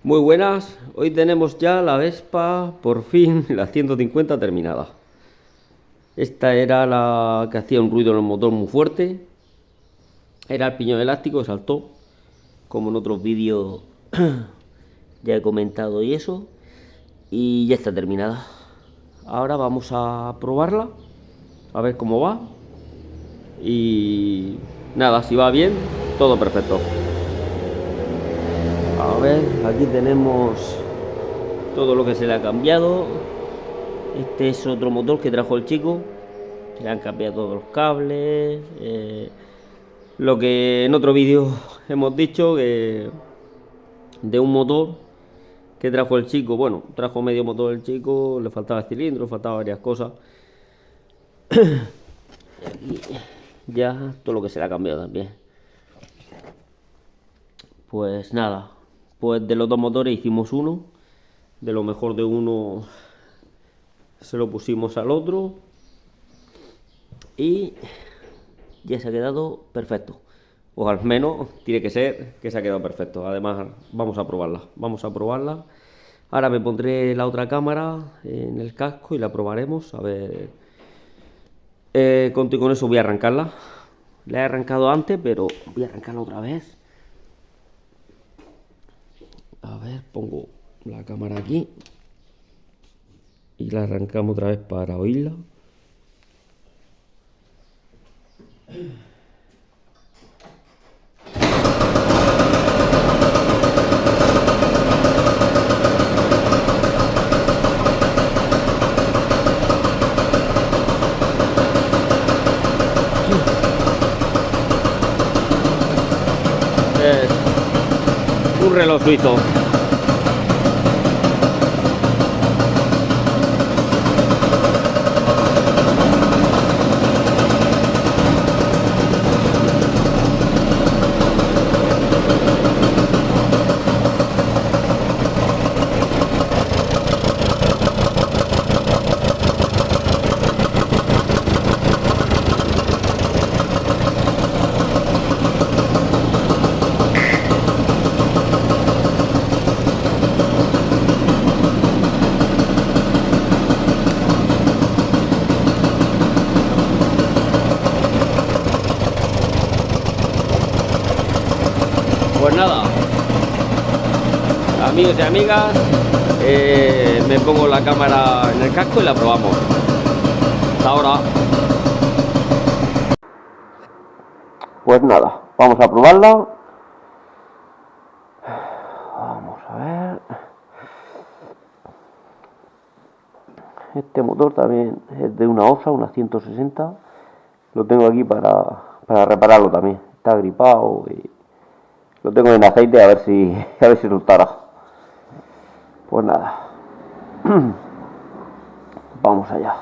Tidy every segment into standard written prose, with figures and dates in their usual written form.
Muy buenas, hoy tenemos ya la Vespa, por fin, la 150 terminada. Esta era la que hacía un ruido en el motor muy fuerte. Era el piñón elástico, saltó, como en otros vídeos ya he comentado y eso. Y ya está terminada. Ahora vamos a probarla, a ver cómo va. Y nada, si va bien, todo perfecto. A ver, aquí tenemos todo lo que se le ha cambiado. Este es otro motor que trajo el chico. Le han cambiado todos los cables. Lo que en otro vídeo hemos dicho, que de un motor que trajo el chico, bueno, trajo medio motor el chico, le faltaba el cilindro, faltaba varias cosas. Y aquí ya todo lo que se le ha cambiado también. Pues nada, pues de los dos motores hicimos uno. De lo mejor de uno se lo pusimos al otro. Y ya se ha quedado perfecto. O al menos tiene que ser que se ha quedado perfecto. Además vamos a probarla. Ahora me pondré la otra cámara en el casco y la probaremos. A ver. Con eso voy a arrancarla. La he arrancado antes, pero voy a arrancarla otra vez. A ver, pongo la cámara aquí y la arrancamos otra vez para oírla. Es un reloj suizo. Pues nada, amigos y amigas, me pongo la cámara en el casco y la probamos. Hasta ahora. Pues nada, vamos a probarla. Vamos a ver. Este motor también es de una OSA, una 160. Lo tengo aquí para repararlo también. Está gripado y lo tengo en aceite a ver si resultara. Pues nada. Vamos allá.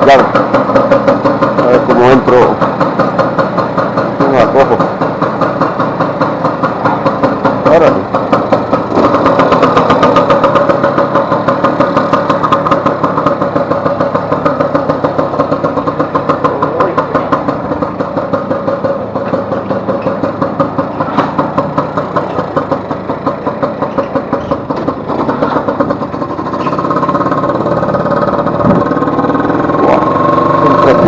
Claro, a ver cómo entro. No la cojo. Ahora sí.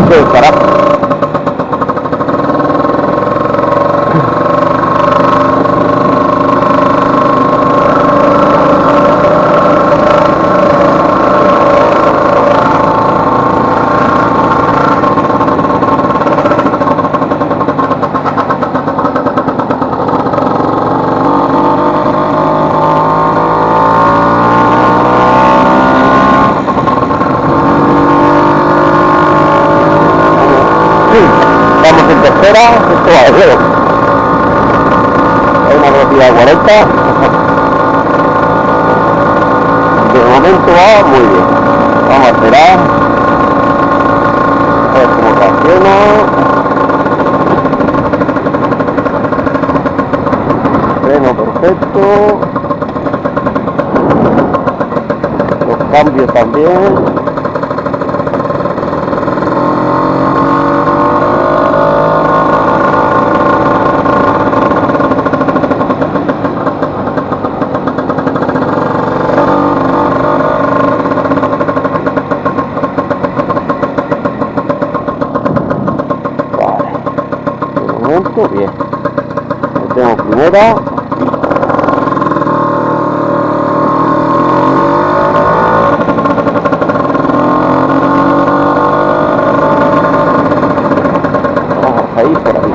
Del carajo. carretera, esto va de juego. Hay una velocidad de 40. De momento va muy bien. Vamos a esperar. A ver cómo reacciona. Freno perfecto. Los cambios también. Bien, metemos primera, vamos a ir por ahí.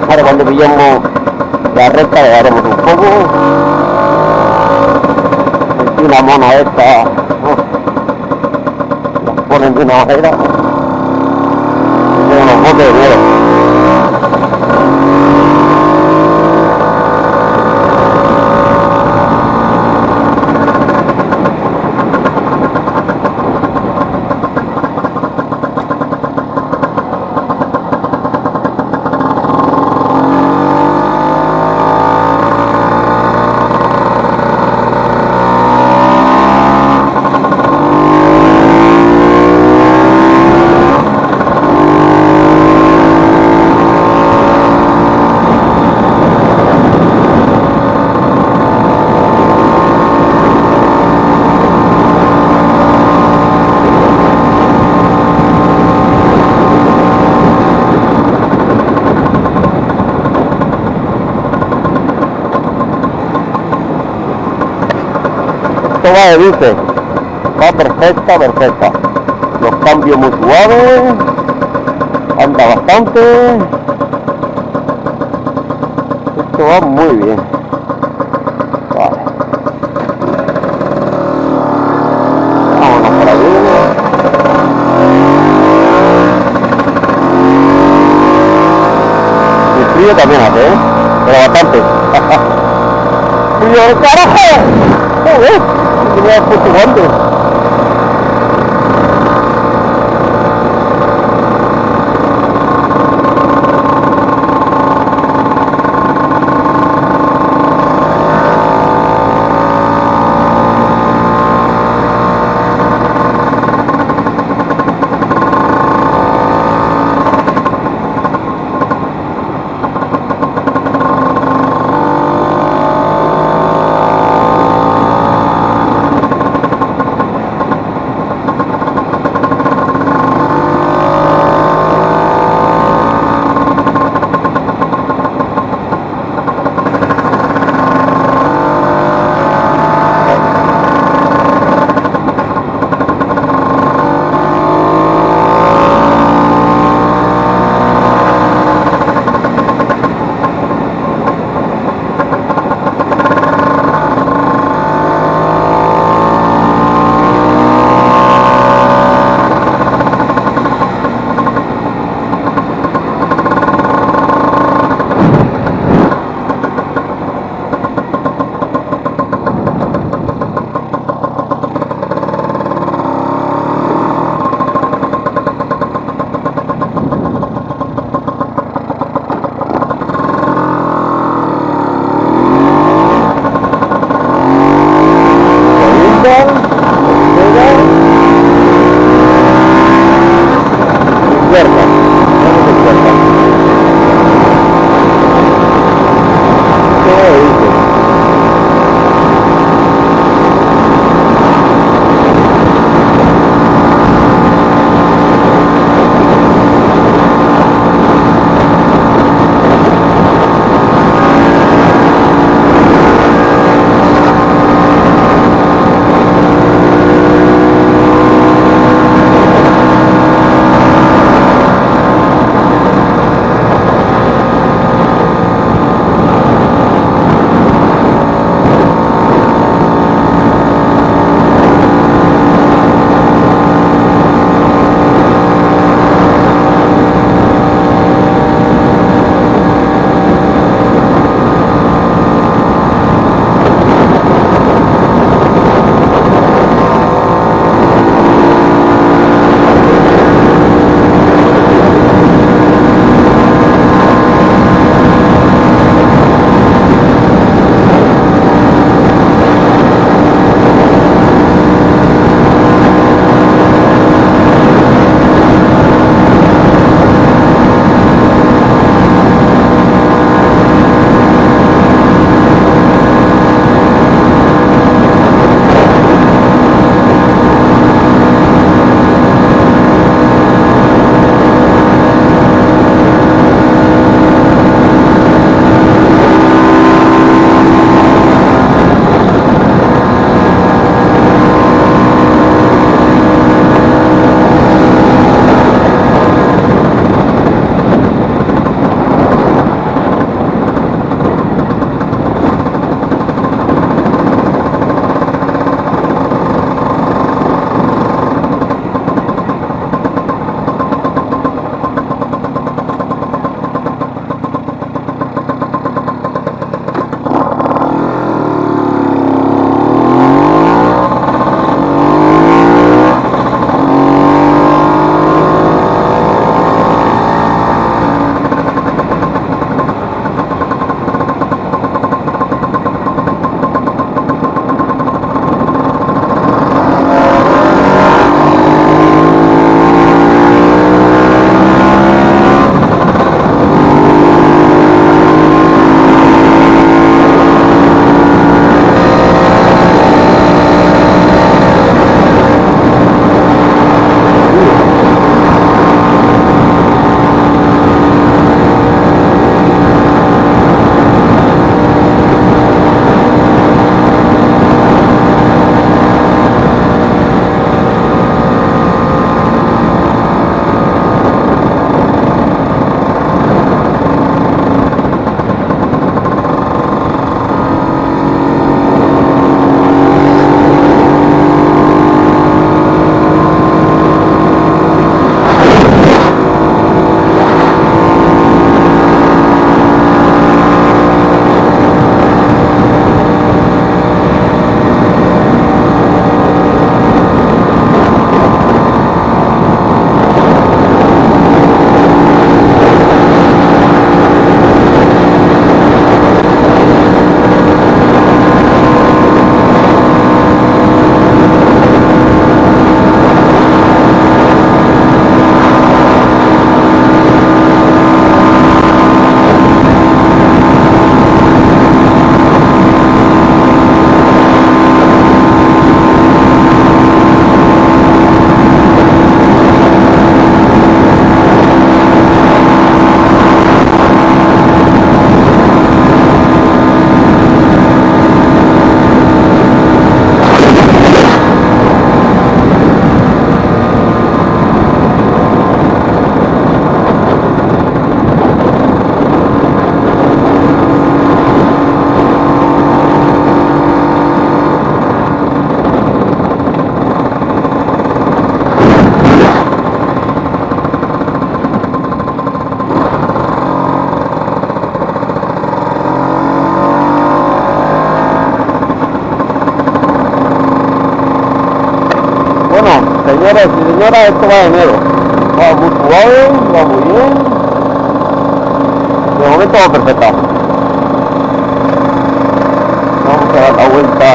Ahora cuando pillemos la recta le daremos un poco. Aquí una mona esta, las ponen de una manera. Tienen unos botes de miedo. Va de dulce, va perfecta, perfecta. Los cambios muy suaves, anda bastante. Esto va muy bien. Vale. Vámonos por aquí. Y el frío también hace, pero bastante. Y yo, carajo, joder, tenía puesto guantes. Señores y señoras, esto va de enero. Va muy suave, va muy bien. De momento va perfecta. Vamos a dar la vuelta.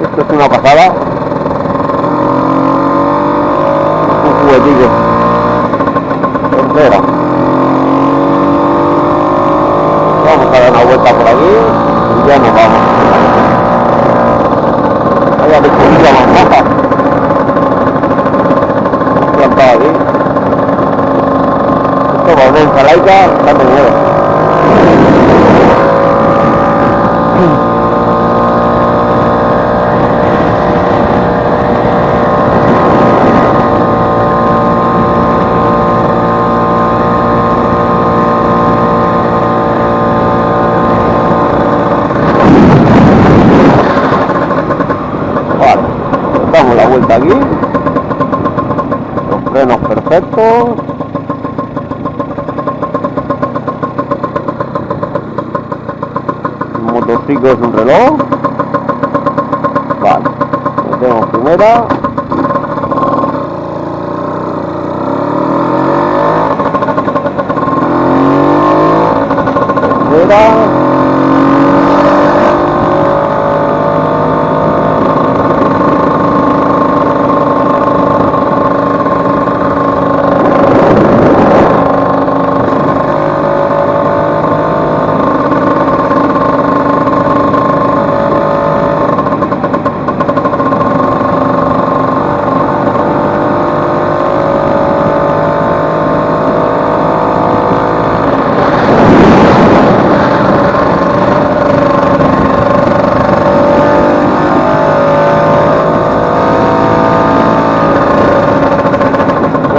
Esto es una pasada. Un juguetillo. Tercera. Vamos a dar una vuelta por aquí y ya nos vamos. Vaya dispositiva más baja. Plantado aquí. Esto va una ensalaica, está de nuevo. Damos la vuelta aquí, los frenos perfectos, el motociclo es un reloj, vale, metemos primera, tercera,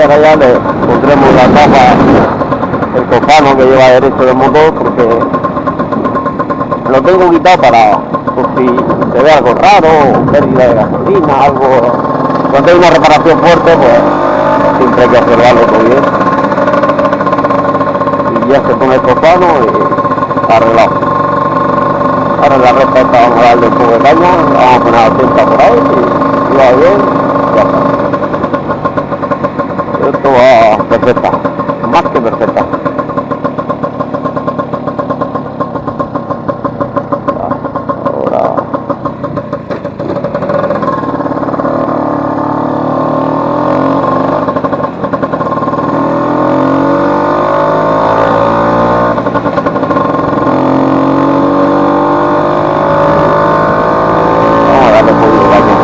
ahora ya le pondremos la tapa, el cofano que lleva derecho del motor, porque lo tengo quitado para, por si se ve algo raro, o pérdida de gasolina, algo. Cuando hay una reparación fuerte, pues siempre hay que observarlo todo bien. Y ya se pone el cofano y arreglado. Ahora en la recta esta vamos a darle un poco de caña, vamos a poner a 80 por ahí y va bien, ya está. Esto va perfecta, más que perfecta. Ahora vamos a darle un poquito de caña.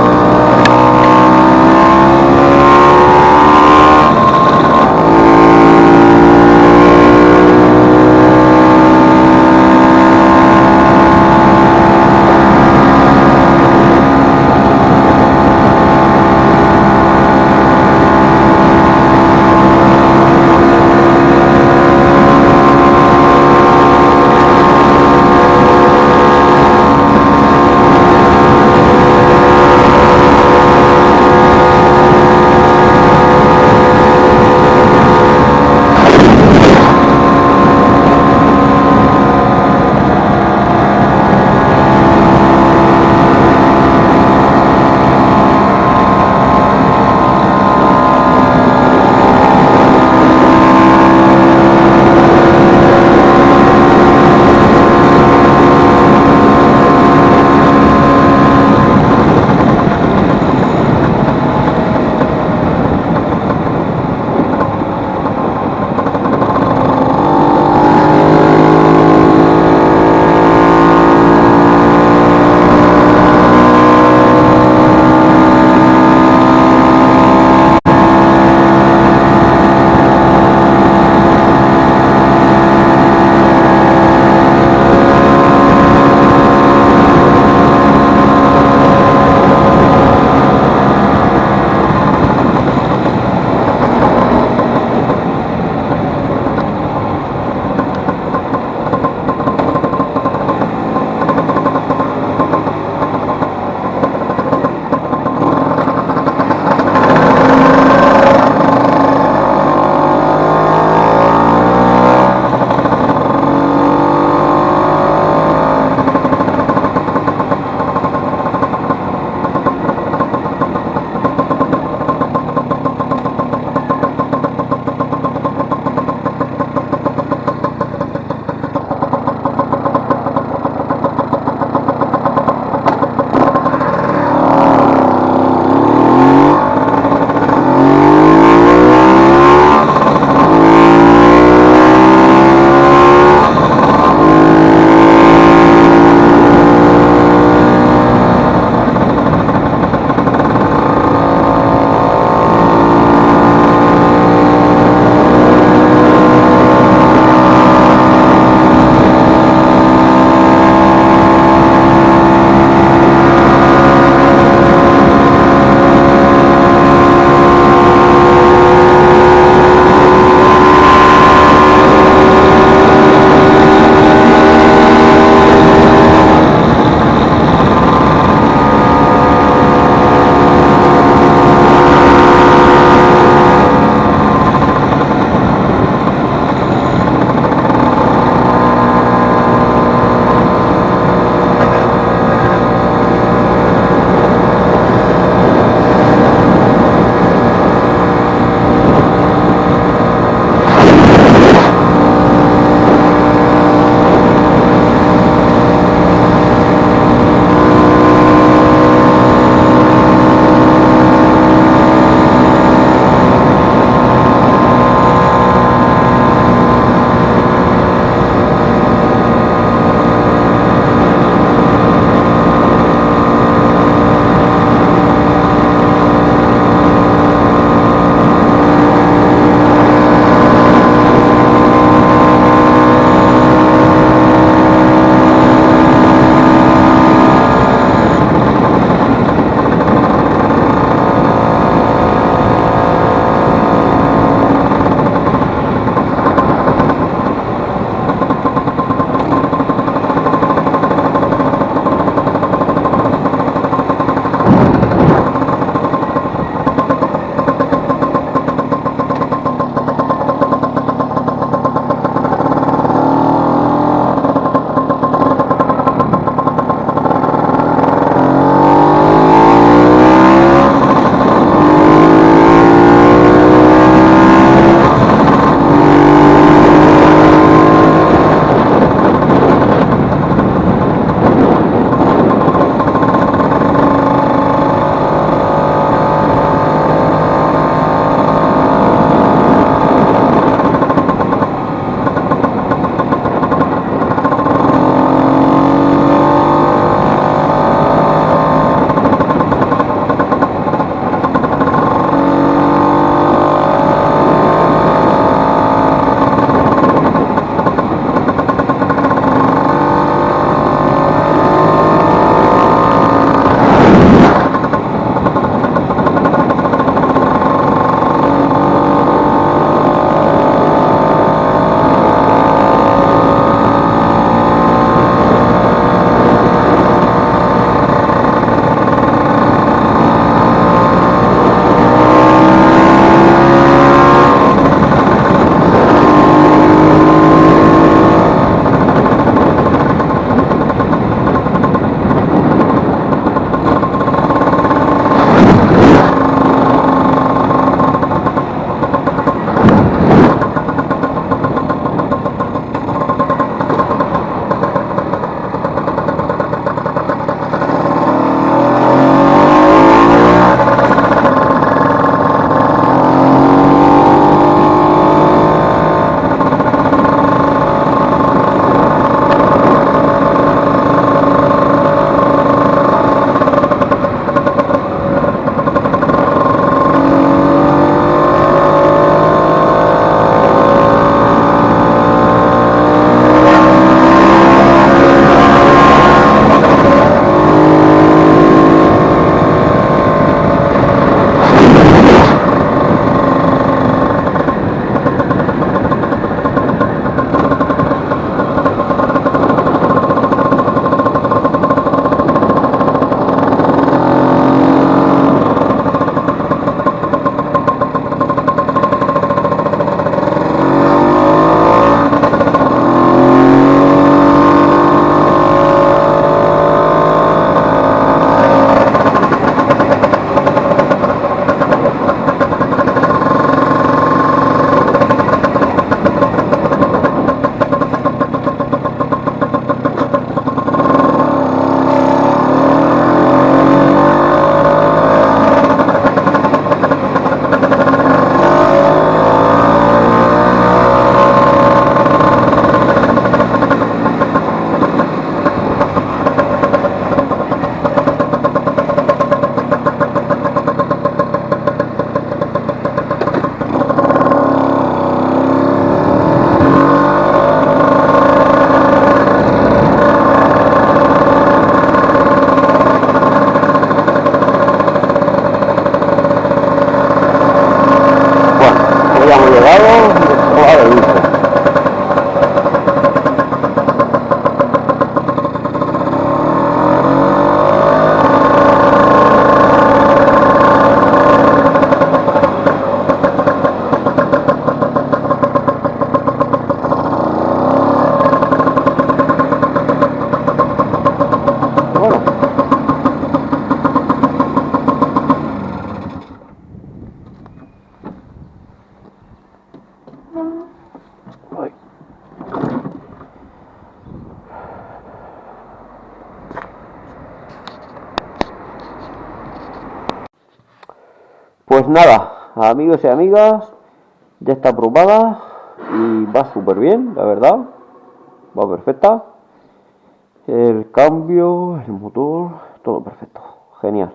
Pues nada, amigos y amigas, ya está probada y va súper bien, la verdad, va perfecta. El cambio, el motor, todo perfecto, genial.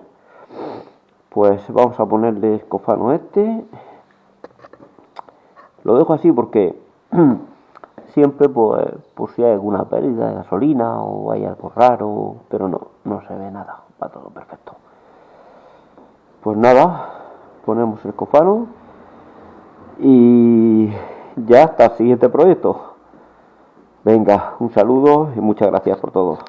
Pues vamos a ponerle el cofano este. Lo dejo así porque siempre pues, por si hay alguna pérdida de gasolina o hay algo raro, pero no se ve nada, va todo perfecto. Pues nada, ponemos el cofano y ya hasta el siguiente proyecto. Venga, un saludo y muchas gracias por todo.